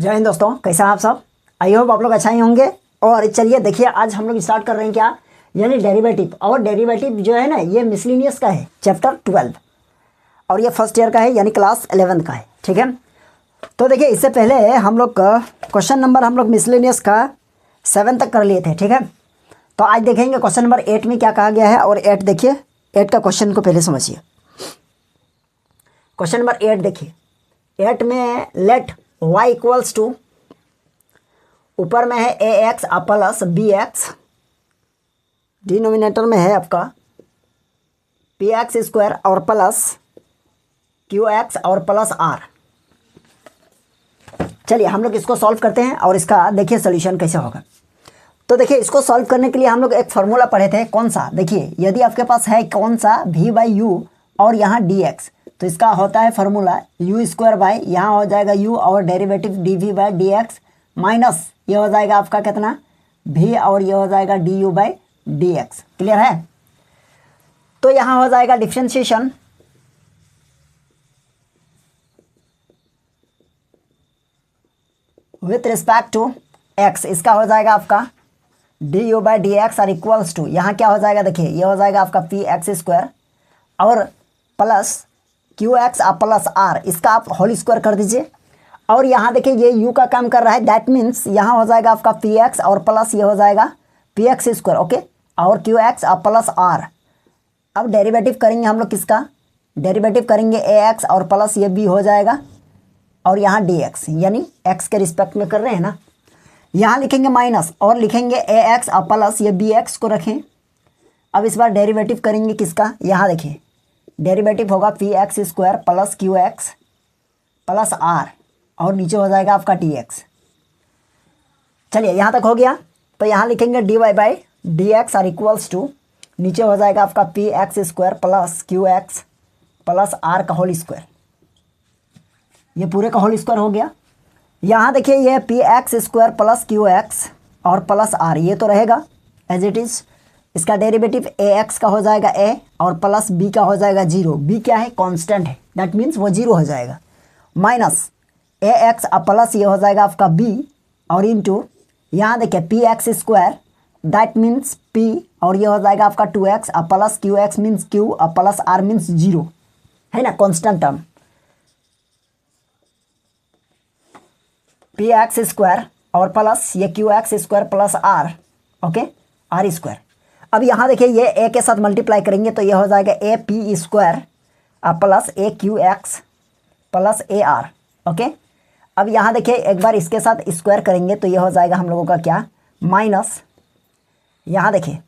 जय हिंद दोस्तों, कैसे हैं आप सब। आई होप आप लोग अच्छा ही होंगे। और चलिए देखिए, आज हम लोग स्टार्ट कर रहे हैं क्या, यानी डेरिवेटिव। और डेरिवेटिव जो है ना, ये मिसलिनियस का है, चैप्टर 12, और ये फर्स्ट ईयर का है, यानी क्लास 11 का है। ठीक है, तो देखिए इससे पहले हम लोग का क्वेश्चन नंबर हम लोग मिसलिनियस का 7 तक कर लिए थे। ठीक है, तो आज देखेंगे क्वेश्चन नंबर 8 में क्या कहा गया है। और 8 देखिए, 8 का क्वेश्चन को पहले समझिए। क्वेश्चन नंबर 8 देखिए, 8 में लेट y इक्वल्स टू, ऊपर में है a x plus b x, denominator में है आपका पी एक्स स्क्वायर और प्लस क्यू एक्स और प्लस आर। चलिए हम लोग इसको सॉल्व करते हैं और इसका देखिए सोल्यूशन कैसे होगा। तो देखिए इसको सॉल्व करने के लिए हम लोग एक फार्मूला पढ़े थे। कौन सा, देखिए यदि आपके पास है कौन सा v बाई यू और यहाँ डी एक्स, तो इसका होता है फार्मूला यू स्क्वायर बाई, यहाँ हो जाएगा u और derivative d v by d x, minus ये हो जाएगा आपका कितना v और ये हो जाएगा d u by d x. Clear है। तो यहाँ हो जाएगा differentiation with respect to x, इसका हो जाएगा आपका d u by d x और इक्वल्स टू, यहाँ क्या हो जाएगा देखिए, ये हो जाएगा आपका पी एक्स स्क्वायर और plus q x plus r, इसका आप होल स्क्वायर कर दीजिए। और यहाँ देखिए ये u का काम कर रहा है, दैट मीन्स यहाँ हो जाएगा आपका पी एक्स और प्लस ये हो जाएगा पी एक्स स्क्वायर, ओके, और क्यू एक्स प्लस आर। अब डेरिवेटिव करेंगे हम लोग किसका, डेरिवेटिव करेंगे ए एक्स और प्लस ये b हो जाएगा और यहाँ डी एक्स, यानी x के रिस्पेक्ट में कर रहे हैं ना। यहाँ लिखेंगे माइनस और लिखेंगे ए एक्स प्लस ये बी एक्स को रखें। अब इस बार डेरिवेटिव करेंगे किसका, यहाँ देखिए डेरिवेटिव होगा p x square plus q x plus r और नीचे हो जाएगा आपका डी एक्स। चलिए यहाँ तक हो गया। तो यहाँ लिखेंगे d y by d x और इक्वल्स टू, नीचे हो जाएगा आपका p x square plus q x plus r का होल स्क्वायर, ये पूरे का होल स्क्वायर हो गया। यहाँ देखिए ये P x square plus q x और प्लस आर, ये तो रहेगा एज इट इज़। इसका डेरिवेटिव ए एक्स का हो जाएगा ए और प्लस बी का हो जाएगा 0। बी क्या है, कांस्टेंट है, दैट मीन्स वो 0 हो जाएगा। माइनस ए एक्स प्लस ये हो जाएगा आपका बी और इंटू यहाँ देखिए p x square, that means p और ये हो जाएगा आपका 2x plus q x means q plus r means 0, है ना, constant term. P x square और प्लस ये q x square plus r, okay, r square. अब यहाँ देखिए ये ए के साथ मल्टीप्लाई करेंगे तो ये हो जाएगा A P square plus A Q x plus A R, okay. अब यहाँ देखिए एक बार इसके साथ स्क्वायर करेंगे तो ये हो जाएगा हम लोगों का क्या, माइनस, यहाँ देखिए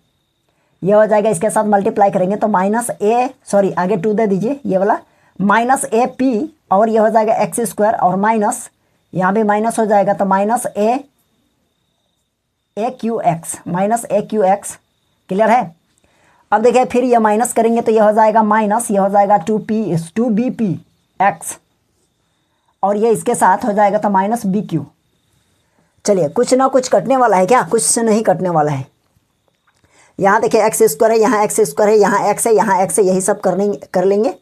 ये हो जाएगा इसके साथ मल्टीप्लाई करेंगे तो माइनस ए, सॉरी आगे 2 दे दीजिए, ये वाला माइनस ए पी और ये हो जाएगा एक्स स्क्वायर और माइनस यहाँ भी माइनस हो जाएगा तो माइनस ए क्यू एक्स, माइनस ए क्यू एक्स। क्लियर है। अब देखिए फिर ये माइनस करेंगे तो ये हो जाएगा माइनस, ये हो जाएगा 2 बी पी एक्स और ये इसके साथ हो जाएगा तो माइनस बी क्यू। चलिए कुछ ना कुछ कटने वाला है क्या, कुछ से नहीं कटने वाला है। यहाँ देखिए एक्स स्क्वायर है, यहाँ एक्स स्क्वायर है, यहाँ एक्स है, यहाँ एक्स है, यही सब कर लेंगे,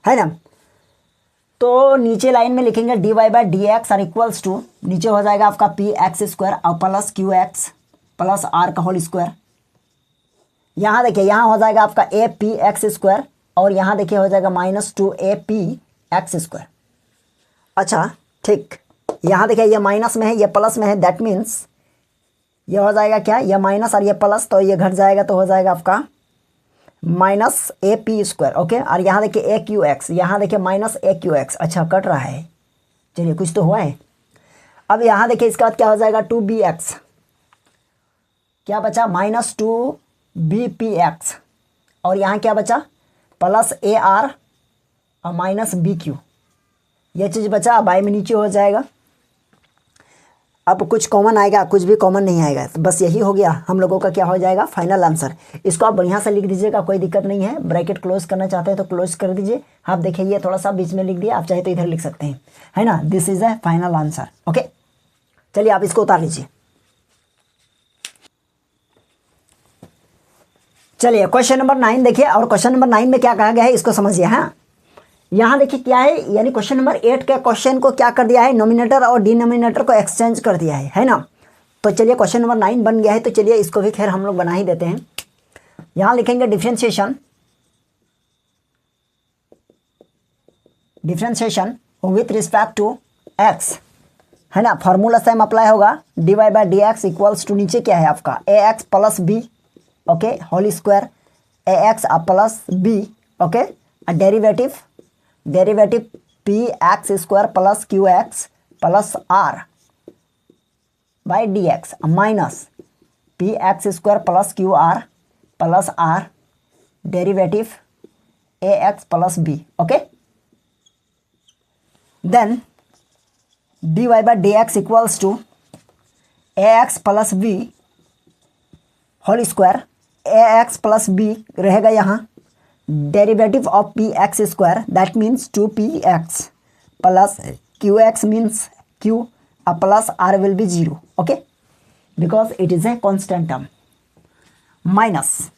है ना। तो नीचे लाइन में लिखेंगे d y by d x और इक्वल्स टू, नीचे हो जाएगा आपका पी एक्स स्क्वायर और plus q x plus r का होल स्क्वायर। यहाँ देखिए यहाँ हो जाएगा आपका ए पी एक्स स्क्वायर और यहाँ देखिए हो जाएगा माइनस 2 ए पी एक्स स्क्वायर। अच्छा ठीक, यहाँ देखिए ये माइनस में है, ये प्लस में है, दैट मीन्स ये हो जाएगा क्या, ये माइनस और ये प्लस, तो ये घट जाएगा तो हो जाएगा आपका minus A P square, okay. और यहाँ देखिए ए क्यू एक्स, यहाँ देखिए माइनस ए क्यू एक्स, अच्छा कट रहा है, चलिए कुछ तो हुआ है। अब यहाँ देखिए इसके बाद क्या हो जाएगा 2 बी एक्स, क्या बचा माइनस 2 बी पी एक्स और यहाँ क्या बचा प्लस ए आर और माइनस बी क्यू, ये चीज़ बचा। अब आई में नीचे हो जाएगा, अब कुछ कॉमन आएगा, कुछ भी कॉमन नहीं आएगा, तो बस यही हो गया हम लोगों का क्या हो जाएगा फाइनल आंसर। इसको आप बढ़िया से लिख दीजिएगा, कोई दिक्कत नहीं है। ब्रैकेट क्लोज करना चाहते हैं तो क्लोज कर दीजिए। आप देखिए ये थोड़ा सा बीच में लिख दिया, आप चाहे तो इधर लिख सकते हैं, है ना। This is A final answer, okay. चलिए आप इसको उतार लीजिए। चलिए क्वेश्चन नंबर 9 देखिए, और क्वेश्चन नंबर 9 में क्या कहा गया है इसको समझिए। हाँ, यहाँ देखिए क्या है, यानी क्वेश्चन नंबर 8 के क्वेश्चन को क्या कर दिया है, नोमिनेटर और डिनोमिनेटर को एक्सचेंज कर दिया है ना। तो चलिए क्वेश्चन नंबर 9 बन गया है, तो चलिए इसको भी खैर हम लोग बना ही देते हैं। यहाँ लिखेंगे differentiation with respect to x, है ना। फॉर्मूला सेम अप्लाई होगा, dy by d x equals to नीचे क्या है आपका a x plus b, okay, whole square a x plus b, okay, derivative p x square plus q x plus r by d x minus p x square plus q r plus r derivative a x plus b, okay. Then dy by dx equals to a x plus b whole square, a x plus b रहेगा यहाँ, derivative of p x square that means 2px plus q x means q plus r will be 0, okay, because it is a constant term, minus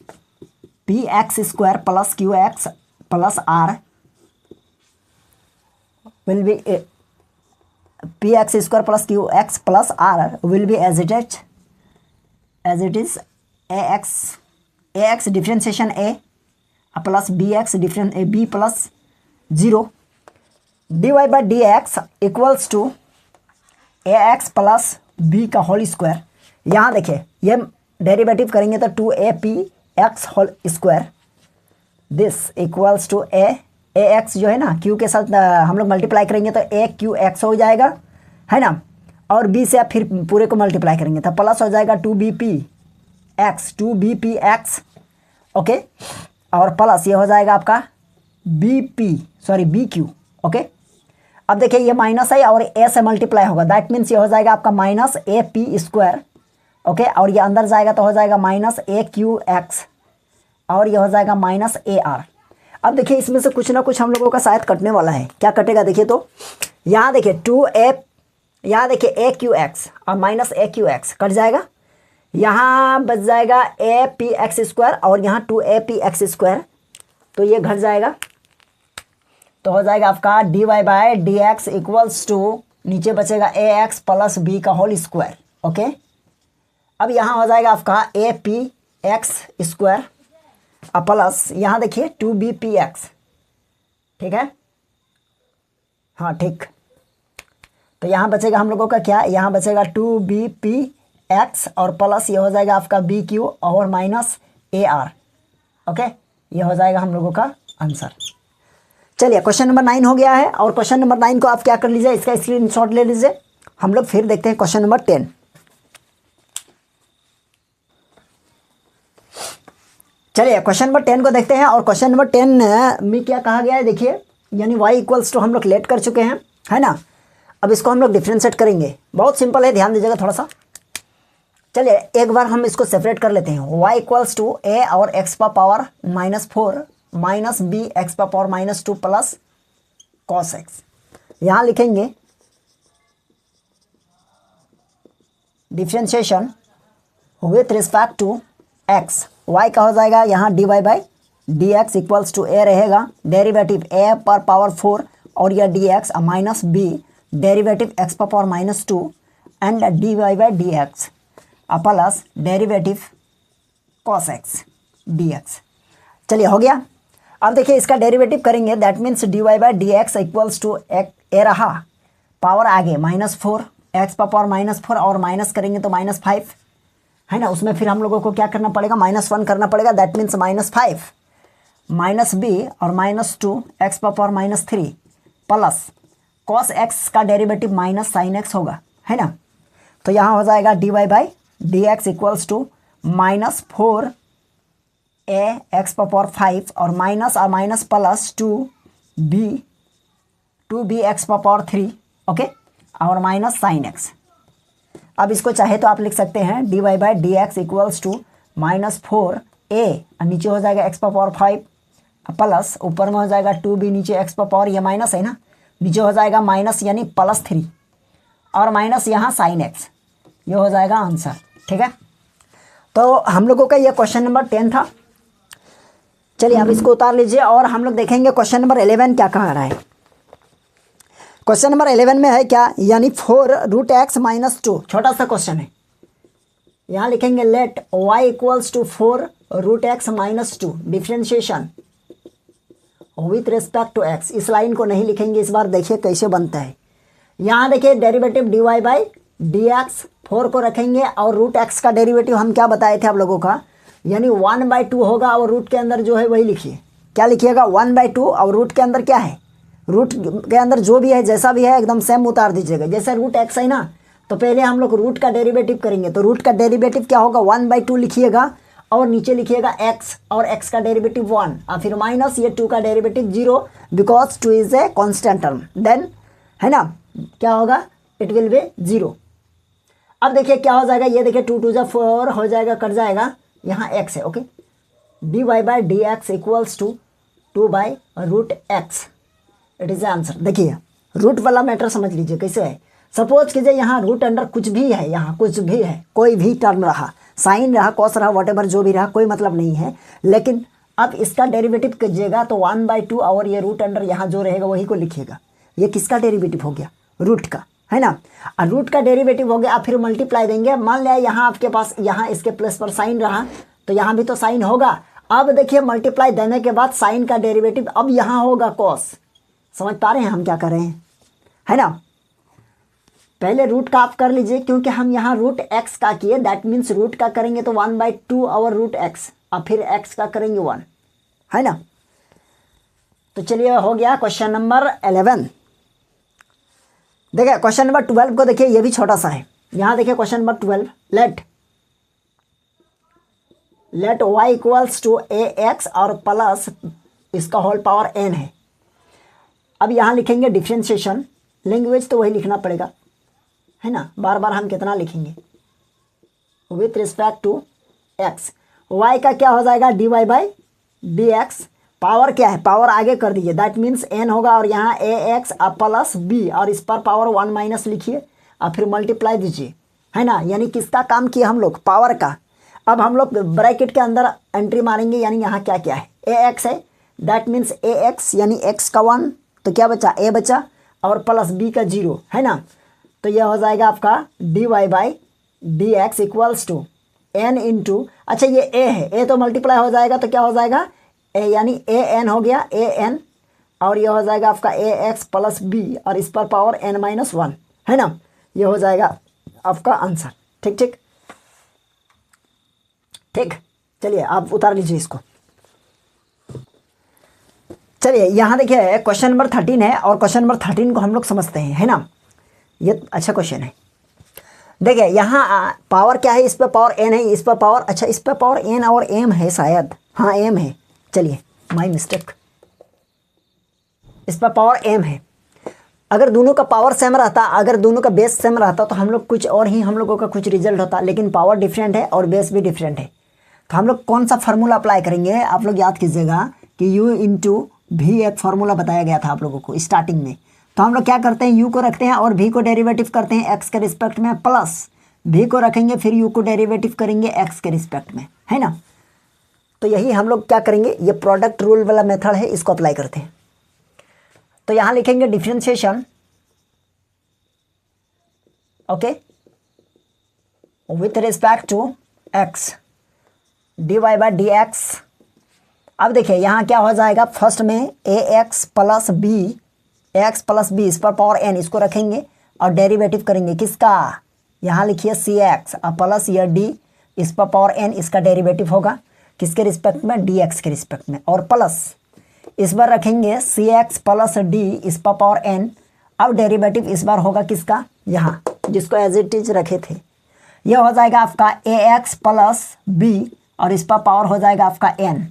p x square plus q x plus r will be px square plus qx plus r will be as it is ax differentiation a plus bx different b plus 0 dy by dx equals to ax plus b का whole square. यहाँ देखिए ये derivative करेंगे तो 2apx whole square, this equals to a x जो है ना Q के साथ हम लोग मल्टीप्लाई करेंगे तो ए क्यू एक्स हो जाएगा, है ना, और बी से आप फिर पूरे को मल्टीप्लाई करेंगे तो प्लस हो जाएगा 2bp एक्स, ओके, और प्लस ये हो जाएगा आपका बी क्यू, ओके। अब देखिए ये माइनस है और ए से मल्टीप्लाई होगा, दैट मीन्स ये हो जाएगा आपका minus A P square, okay, और ये अंदर जाएगा तो हो जाएगा माइनस ए क्यू एक्स और ये हो जाएगा माइनस ए आर। अब देखिए इसमें से कुछ ना कुछ हम लोगों का शायद कटने वाला है, क्या कटेगा देखिए, तो यहाँ देखिए यहाँ देखिए ए क्यू एक्स और माइनस ए क्यू एक्स कट जाएगा, यहाँ बच जाएगा ए पी एक्स स्क्वायर और यहाँ 2apx स्क्वायर, तो ये घट जाएगा, तो हो जाएगा आपका dy by d x equals to नीचे बचेगा ए एक्स प्लस बी का होल स्क्वायर, ओके। अब यहाँ हो जाएगा आपका a p x square plus यहाँ देखिए 2bpx, ठीक है, हाँ ठीक, तो यहाँ बचेगा हम लोगों का क्या, यहाँ बचेगा 2bpx और प्लस ये हो जाएगा आपका bq और माइनस ar, ओके, ये हो जाएगा हम लोगों का आंसर। चलिए क्वेश्चन नंबर 9 हो गया है, और क्वेश्चन नंबर 9 को आप क्या कर लीजिए, इसका स्क्रीनशॉट ले लीजिए। हम लोग फिर देखते हैं क्वेश्चन नंबर 10। चलिए क्वेश्चन नंबर 10 को देखते हैं, और क्वेश्चन नंबर 10 में क्या कहा गया है देखिए, यानी y इक्वल्स टू हम लोग लेट कर चुके हैं, है ना। अब इसको हम लोग डिफ्रेंशिएट करेंगे, बहुत सिंपल है, ध्यान दीजिएगा थोड़ा सा। चलिए एक बार हम इसको सेपरेट कर लेते हैं, y इक्वल्स टू a और x का पावर -4 माइनस b x का पावर -2 प्लस cos x। यहाँ लिखेंगे differentiation with respect to x, y का हो जाएगा यहाँ dy by d x equals to a रहेगा, डेरिवेटिव a पर पावर 4 और यह dx minus b derivative x पर power -2 and dy by d x plus derivative cos x dx। चलिए हो गया। अब देखिए इसका डेरिवेटिव करेंगे, that means dy by d x equals to a रहा, पावर आगे -4 x पर पावर -4 और माइनस करेंगे तो -5, है ना, उसमें फिर हम लोगों को क्या करना पड़ेगा, -1 करना पड़ेगा, दैट मीन्स -5 माइनस b और -2 x पर पावर -3 प्लस cos x का डेरिवेटिव माइनस sin x होगा, है ना। तो यहाँ हो जाएगा dy by d x equals to -4 a x पर पावर 5 और माइनस प्लस 2b x पर पावर 3, ओके, और माइनस sin x। अब इसको चाहे तो आप लिख सकते हैं dy by d x equals to -4a और नीचे हो जाएगा x पर पावर 5 प्लस ऊपर में हो जाएगा 2b नीचे x पर पावर, ये माइनस है ना, नीचे हो जाएगा माइनस यानी +3 और माइनस यहाँ sin x, ये हो जाएगा आंसर, ठीक है। तो हम लोगों का ये क्वेश्चन नंबर 10 था। चलिए आप इसको उतार लीजिए और हम लोग देखेंगे क्वेश्चन नंबर 11 क्या कह रहा है। क्वेश्चन नंबर 11 में है क्या, यानी 4√x-2, छोटा सा क्वेश्चन है। यहाँ लिखेंगे let y equals to 4√x-2 differentiation with respect to x। इस लाइन को नहीं लिखेंगे इस बार, देखिए कैसे बनता है। यहाँ देखिए डेरिवेटिव dy/dx 4 को रखेंगे और √x का डेरिवेटिव हम क्या बताए थे आप लोगों का, यानी 1/2 होगा और रूट के अंदर जो है वही लिखिए। क्या लिखिएगा, 1/2 और रूट के अंदर क्या है, रूट के अंदर जो भी है जैसा भी है एकदम सेम उतार दीजिएगा। जैसे √x है ना, तो पहले हम लोग रूट का डेरिवेटिव करेंगे, तो रूट का डेरिवेटिव क्या होगा, 1/2 लिखिएगा और नीचे लिखिएगा x और x का डेरिवेटिव 1 और फिर माइनस ये 2 का derivative 0 because 2 is a constant term, then है ना क्या होगा, इट विल बी 0। अब देखिए क्या हो जाएगा, ये देखिए 2 2 4 हो जाएगा, कट जाएगा, यहाँ x है, okay. dy/dx equals to 2/√x, it is the answer. देखिए रूट वाला मैटर समझ लीजिए कैसे है। सपोज कीजिए यहाँ रूट अंडर कुछ भी है, यहाँ कुछ भी है, कोई भी टर्म रहा, साइन रहा, कॉस रहा, वॉटेवर जो भी रहा, कोई मतलब नहीं है, लेकिन अब इसका डेरिवेटिव कीजिएगा तो 1/2 और ये रूट अंडर यहाँ जो रहेगा वही को लिखिएगा। ये किसका डेरिवेटिव हो गया, रूट का, है ना। और रूट का डेरिवेटिव हो गया, आप फिर मल्टीप्लाई देंगे। मान लिया यहाँ आपके पास यहाँ इसके प्लस पर साइन रहा तो यहाँ भी तो साइन होगा। अब देखिए मल्टीप्लाई देने के बाद साइन का डेरिवेटिव अब यहाँ होगा कॉस। समझ पा रहे हैं हम क्या कर रहे हैं, है ना। पहले रूट का आप कर लीजिए, क्योंकि हम यहाँ √x का किए, दैट मीन्स रूट का करेंगे तो 1/2 और √x और फिर x का करेंगे 1, है ना। तो चलिए हो गया क्वेश्चन नंबर 11। देखिए क्वेश्चन नंबर 12 को देखिए, ये भी छोटा सा है। यहाँ देखिए question number 12, let y equals to ax और प्लस इसका होल पावर n है। अब यहाँ लिखेंगे डिफ्रेंशिएशन, लैंग्वेज तो वही लिखना पड़ेगा, है ना, बार बार हम कितना लिखेंगे, with respect to x। y का क्या हो जाएगा, dy/dx, पावर क्या है, पावर आगे कर दीजिए, दैट मीन्स n होगा और यहाँ ax प्लस b और इस पर पावर 1 माइनस लिखिए और फिर मल्टीप्लाई दीजिए, है ना। यानी किसका काम किया हम लोग, पावर का। अब हम लोग ब्रैकेट के अंदर एंट्री मारेंगे, यानी यहाँ क्या क्या है, ax है, दैट मीन्स ax यानी x का 1, तो क्या बचा, a बचा और प्लस b का 0, है ना। तो यह हो जाएगा आपका dy/dx equals to n into, अच्छा ये a है, a तो मल्टीप्लाई हो जाएगा तो क्या हो जाएगा, a यानी an हो गया, an और यह हो जाएगा आपका ax प्लस b और इस पर पावर n-1, है ना। ये हो जाएगा आपका आंसर। ठीक ठीक ठीक, चलिए आप उतार लीजिए इसको। चलिए यहाँ देखिए क्वेश्चन नंबर 13 है और क्वेश्चन नंबर 13 को हम लोग समझते हैं, है ना। ये अच्छा क्वेश्चन है। देखिए यहाँ पावर क्या है, इस पर पावर n है, इस पर पावर, अच्छा इस पर पावर n और m है शायद, हाँ m है, चलिए माय मिस्टेक, इस पर पावर m है। अगर दोनों का पावर सेम रहता, अगर दोनों का बेस सेम रहता तो हम लोग कुछ और ही हम लोगों का कुछ रिजल्ट होता, लेकिन पावर डिफरेंट है और बेस भी डिफरेंट है। तो हम लोग कौन सा फार्मूला अप्लाई करेंगे, आप लोग याद कीजिएगा कि u इंटू भी एक फार्मूला बताया गया था आप लोगों को स्टार्टिंग में। तो हम लोग क्या करते हैं, u को रखते हैं और v को डेरिवेटिव करते हैं x के रिस्पेक्ट में, प्लस v को रखेंगे फिर u को डेरिवेटिव करेंगे x के रिस्पेक्ट में, है ना। तो यही हम लोग क्या करेंगे, ये प्रोडक्ट रूल वाला मेथड है, इसको अप्लाई करते हैं। तो यहाँ लिखेंगे differentiation, okay, with respect to x dy/dx। अब देखिए यहाँ क्या हो जाएगा, फर्स्ट में ax plus b, x plus b इस पर पावर n, इसको रखेंगे और डेरिवेटिव करेंगे किसका, यहाँ लिखिए cx और प्लस यह d इस पर पावर n, इसका डेरिवेटिव होगा किसके रिस्पेक्ट में, dx के रिस्पेक्ट में, और प्लस इस बार रखेंगे cx प्लस d इस पर पावर n। अब डेरिवेटिव इस बार होगा किसका, यहाँ जिसको एज इट इज रखे थे, यह हो जाएगा आपका ax प्लस b और इस पर पावर हो जाएगा आपका n।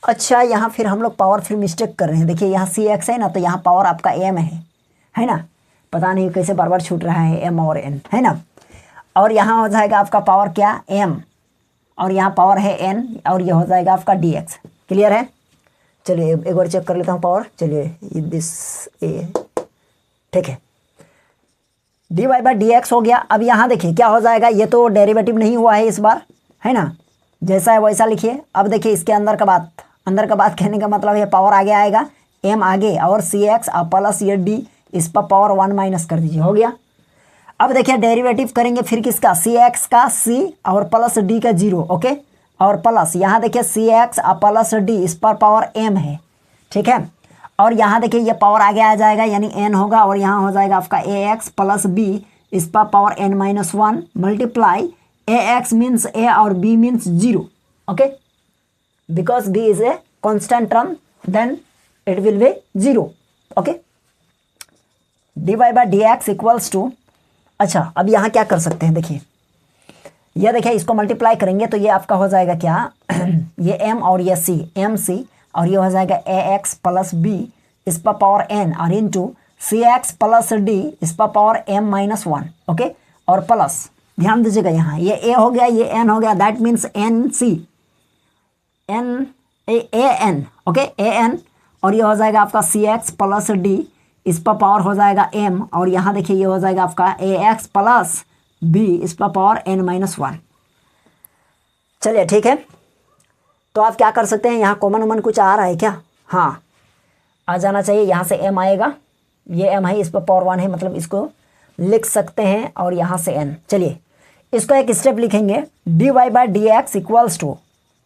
अच्छा यहाँ फिर हम लोग पावर फिर मिस्टेक कर रहे हैं, देखिए यहाँ cx है ना, तो यहाँ पावर आपका m है ना, पता नहीं कैसे बार बार छूट रहा है m और n, है ना। और यहाँ हो जाएगा आपका पावर क्या, m और यहाँ पावर है n और ये हो जाएगा आपका dx। क्लियर है। चलिए एक बार चेक कर लेता हूँ पावर, चलिए दिस ए, ठीक है, dy/dx हो गया। अब यहाँ देखिए क्या हो जाएगा, ये तो डेरिवेटिव नहीं हुआ है इस बार, है ना, जैसा है वैसा लिखिए। अब देखिए इसके अंदर का बात, अंदर का बात कहने का मतलब ये पावर आगे आएगा, m आगे और सी एक्स प्लस ये d इस पर पावर 1 माइनस कर दीजिए, हो गया। अब देखिए डेरिवेटिव करेंगे फिर किसका, सी एक्स का c और प्लस d का 0, ओके, और प्लस यहाँ देखिए सी एक्स प्लस d इस पर पावर m है, ठीक है। और यहाँ देखिए ये पावर आगे आ जाएगा यानी n होगा और यहाँ हो जाएगा आपका ए एक्स प्लस बी इस पर power n minus 1 multiply a x means a और b means 0, okay, because b is a constant term then it will be 0, okay. dy by d x equals to, अच्छा अब यहाँ क्या कर सकते हैं, देखिए ये देखिए इसको मल्टीप्लाई करेंगे तो ये आपका हो जाएगा क्या ये m और ये c, एम सी और ये हो जाएगा ए एक्स प्लस बी इस पर पावर n और इंटू सी एक्स प्लस डी इस पर पावर m माइनस 1, ओके, और प्लस ध्यान दीजिएगा यहाँ ये a हो गया ये n हो गया, that means n c n a n, okay, a n, और ये हो जाएगा आपका सी एक्स प्लस डी इस पर पावर हो जाएगा m और यहाँ देखिए ये हो जाएगा आपका ए एक्स प्लस बी इस पर पावर n माइनस 1। चलिए ठीक है, तो आप क्या कर सकते हैं, यहाँ कॉमन वमन कुछ आ रहा है क्या, हाँ आ जाना चाहिए, यहाँ से m आएगा, ये m है इस पर पावर 1 है, मतलब इसको लिख सकते हैं और यहाँ से n। चलिए इसको एक स्टेप लिखेंगे, dy by d x equals to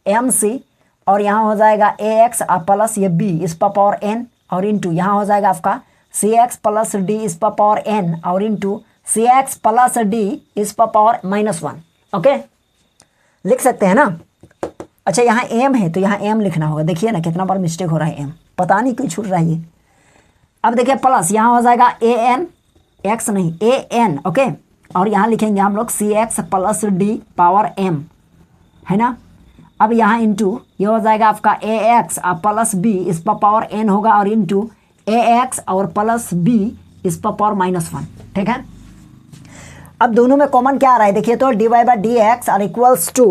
m c और यहाँ हो जाएगा ए एक्स प्लस ये b इस पर पावर n और इंटू यहाँ हो जाएगा आपका सी एक्स प्लस डी इस पर पावर n और इंटू सी एक्स प्लस डी इस पर पावर माइनस 1, ओके, लिख सकते हैं ना। अच्छा यहाँ m है तो यहाँ m लिखना होगा, देखिए ना कितना बार मिस्टेक हो रहा है, m पता नहीं क्यों छूट रहा है ये। अब देखिए प्लस यहाँ हो जाएगा ए एन, एक्स नहीं ए एन, ओके, और यहाँ लिखेंगे हम लोग c x plus d power m, है ना। अब यहाँ इंटू ये हो जाएगा आपका ए एक्स प्लस बी इस पर पावर n होगा और इंटू ए एक्स और प्लस बी इस पर पावर माइनस 1, ठीक है। अब दोनों में कॉमन क्या आ रहा है, देखिए तो d y by d x are equals to,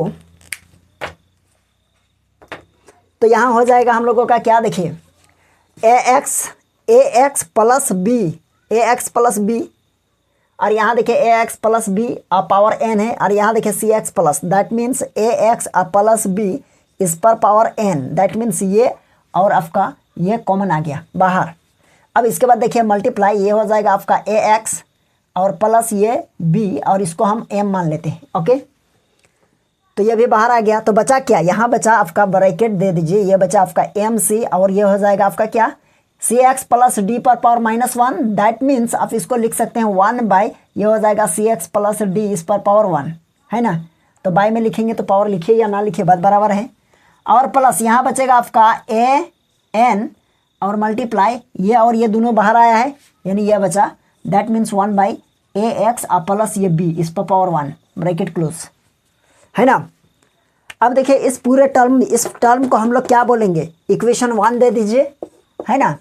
तो यहाँ हो जाएगा हम लोगों का क्या, देखिए a x plus b, a x plus b और यहाँ देखिए a x plus b power n है और यहाँ देखिए c x plus, that means a x plus b इस पर पावर n, दैट मीन्स ये और आपका ये कॉमन आ गया बाहर। अब इसके बाद देखिए मल्टीप्लाई ये हो जाएगा आपका ए एक्स और प्लस ये b और इसको हम m मान लेते हैं, ओके, तो ये भी बाहर आ गया। तो बचा क्या, यहाँ बचा आपका ब्रैकेट दे दीजिए, ये बचा आपका एम सी और ये हो जाएगा आपका क्या सी एक्स प्लस डी पर पावर माइनस 1, दैट मीन्स आप इसको लिख सकते हैं 1 बाई ये हो जाएगा सी एक्स प्लस डी इस पर पावर 1, है ना। तो बाई में लिखेंगे तो पावर लिखिए या ना लिखिए बात बराबर है, और प्लस यहाँ बचेगा आपका ए एन और मल्टीप्लाई ये और ये दोनों बाहर आया है यानी ये बचा, that means 1 by a x plus ये बी इस पर पावर 1, ब्रैकेट क्लोज, है ना। अब देखिए इस पूरे टर्म, इस टर्म को हम लोग क्या बोलेंगे, इक्वेशन 1 दे दीजिए, है ना।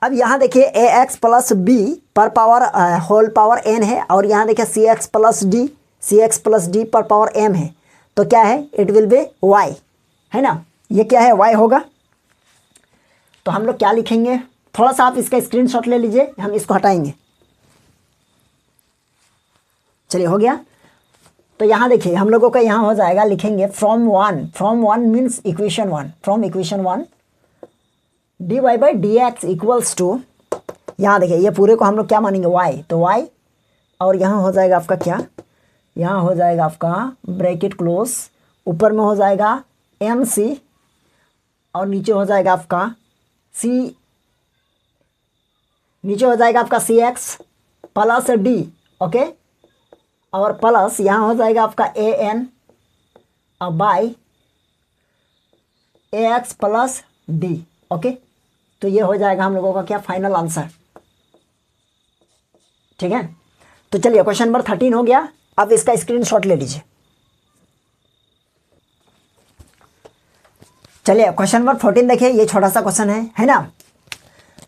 अब यहाँ देखिए ए एक्स प्लस बी पर पावर होल पावर n है और यहाँ देखिए सी एक्स प्लस डी पर पावर m है, तो क्या है, इट विल बी y, है ना, ये क्या है y होगा। तो हम लोग क्या लिखेंगे, थोड़ा सा आप इसका स्क्रीनशॉट ले लीजिए, हम इसको हटाएंगे। चलिए हो गया, तो यहाँ देखिए हम लोगों का यहाँ हो जाएगा, लिखेंगे from one means equation 1, from equation 1 d y by d x equals to, यहाँ देखिए ये पूरे को हम लोग क्या मानेंगे y, तो y और यहाँ हो जाएगा आपका क्या, यहाँ हो जाएगा आपका ब्रैकेट क्लोज, ऊपर में हो जाएगा एम सी और नीचे हो जाएगा आपका c x plus d, okay, और प्लस यहाँ हो जाएगा आपका a n by a x plus d, okay. तो ये हो जाएगा हम लोगों का क्या, फाइनल आंसर, ठीक है। तो चलिए क्वेश्चन नंबर 13 हो गया, अब इसका स्क्रीनशॉट ले लीजिए। चलिए क्वेश्चन नंबर 14 देखिए, ये छोटा सा क्वेश्चन है ना।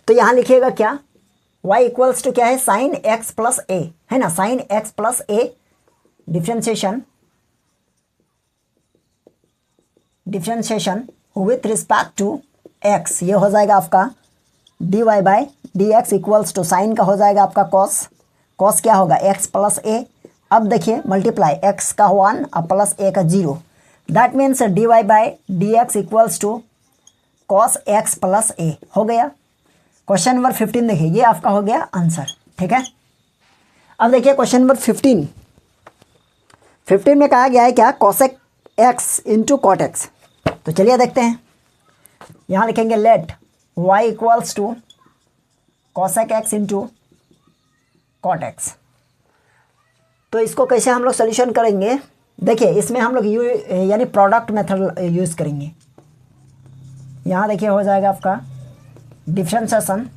तो यहाँ लिखिएगा क्या, y इक्वल्स टू क्या है, साइन एक्स प्लस ए, है ना, sine x plus a differentiation with respect to x, ये हो जाएगा आपका dy by d x equals to sine का हो जाएगा आपका कॉस क्या होगा x प्लस ए। अब देखिए मल्टीप्लाई x का 1 और प्लस a का 0, that means dy by d x equals to cos x plus a हो गया। क्वेश्चन नंबर 15 देखिए, ये आपका हो गया आंसर। ठीक है, अब देखिए क्वेश्चन नंबर 15 में कहा गया है क्या, cosec x into cot x. तो चलिए देखते हैं, यहाँ लिखेंगे let y equals to cosec x into cot x. तो इसको कैसे हम लोग सोल्यूशन करेंगे, देखिए इसमें हम लोग यानी प्रोडक्ट मेथड यूज़ करेंगे। यहाँ देखिए हो जाएगा आपका differentiation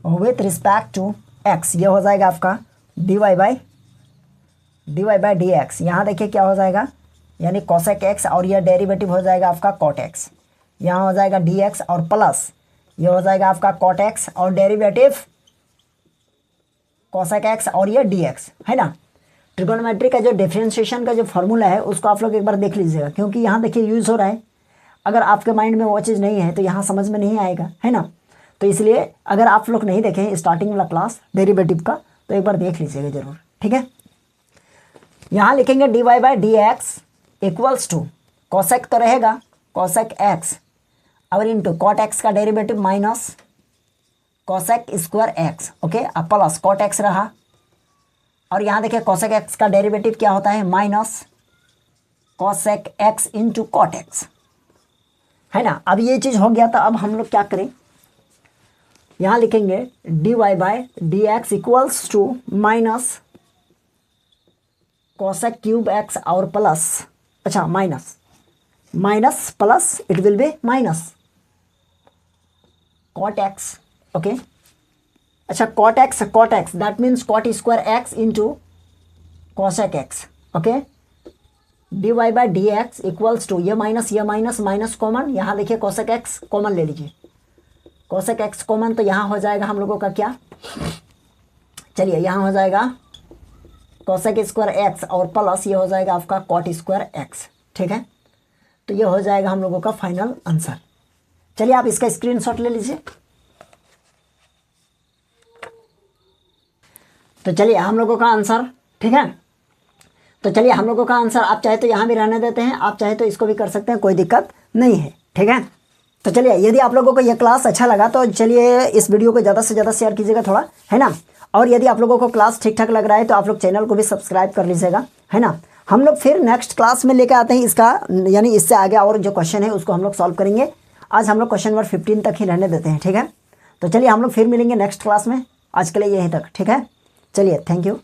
with respect to x, ये हो जाएगा आपका dy बाई डी एक्स। यहाँ देखिए क्या हो जाएगा, यानी cosec x और यह डेरिवेटिव हो जाएगा आपका cot x। यहाँ हो जाएगा dx और प्लस ये हो जाएगा आपका cot x और डेरिवेटिव cosec x और ये dx, है ना। ट्रिगोनोमेट्री का जो डिफरेंशिएशन का जो फॉर्मूला है उसको आप लोग एक बार देख लीजिएगा, क्योंकि यहाँ देखिए यूज़ हो रहा है। अगर आपके माइंड में वो चीज़ नहीं है तो यहाँ समझ में नहीं आएगा, है ना। तो इसलिए अगर आप लोग नहीं देखें स्टार्टिंग वाला क्लास डेरिवेटिव का तो एक बार देख लीजिएगा ज़रूर। ठीक है, यहाँ लिखेंगे dy by d x equals to cosec तो रहेगा cosec x और इंटू कॉट एक्स का derivative minus cosec square x. Okay, अब प्लस कॉट एक्स रहा और यहाँ देखिए cosec x का डेरिवेटिव क्या होता है, minus cosec x into cot x, है ना। अब ये चीज़ हो गया, तो अब हम लोग क्या करें, यहाँ लिखेंगे dy by d x equals to minus cosec cube x और प्लस, अच्छा minus plus it will be minus cot x। Okay, अच्छा cot x that means cot square x into cosec x। Okay, dy by d x equals to ये minus common, यहाँ देखिए cosec x common ले लीजिए, cosec x common, तो यहाँ हो जाएगा हम लोगों का क्या, चलिए यहाँ हो जाएगा cosec स्क्वायर x और प्लस ये हो जाएगा आपका cot स्क्वायर x। ठीक है, तो ये हो जाएगा हम लोगों का फाइनल आंसर। चलिए आप इसका स्क्रीनशॉट ले लीजिए। तो चलिए हम लोगों का आंसर, ठीक है, तो चलिए हम लोगों का आंसर आप चाहे तो यहाँ भी रहने देते हैं, आप चाहे तो इसको भी कर सकते हैं, कोई दिक्कत नहीं है। ठीक है, तो चलिए यदि आप लोगों को यह क्लास अच्छा लगा तो चलिए इस वीडियो को ज़्यादा से ज़्यादा शेयर कीजिएगा थोड़ा, है ना। और यदि आप लोगों को क्लास ठीक ठाक लग रहा है तो आप लोग चैनल को भी सब्सक्राइब कर लीजिएगा, है ना। हम लोग फिर नेक्स्ट क्लास में लेकर आते हैं इसका, यानी इससे आगे और जो क्वेश्चन है उसको हम लोग सॉल्व करेंगे। आज हम लोग क्वेश्चन नंबर 15 तक ही रहने देते हैं। ठीक है, तो चलिए हम लोग फिर मिलेंगे नेक्स्ट क्लास में, आज के लिए यहीं तक। ठीक है, चलिए थैंक यू।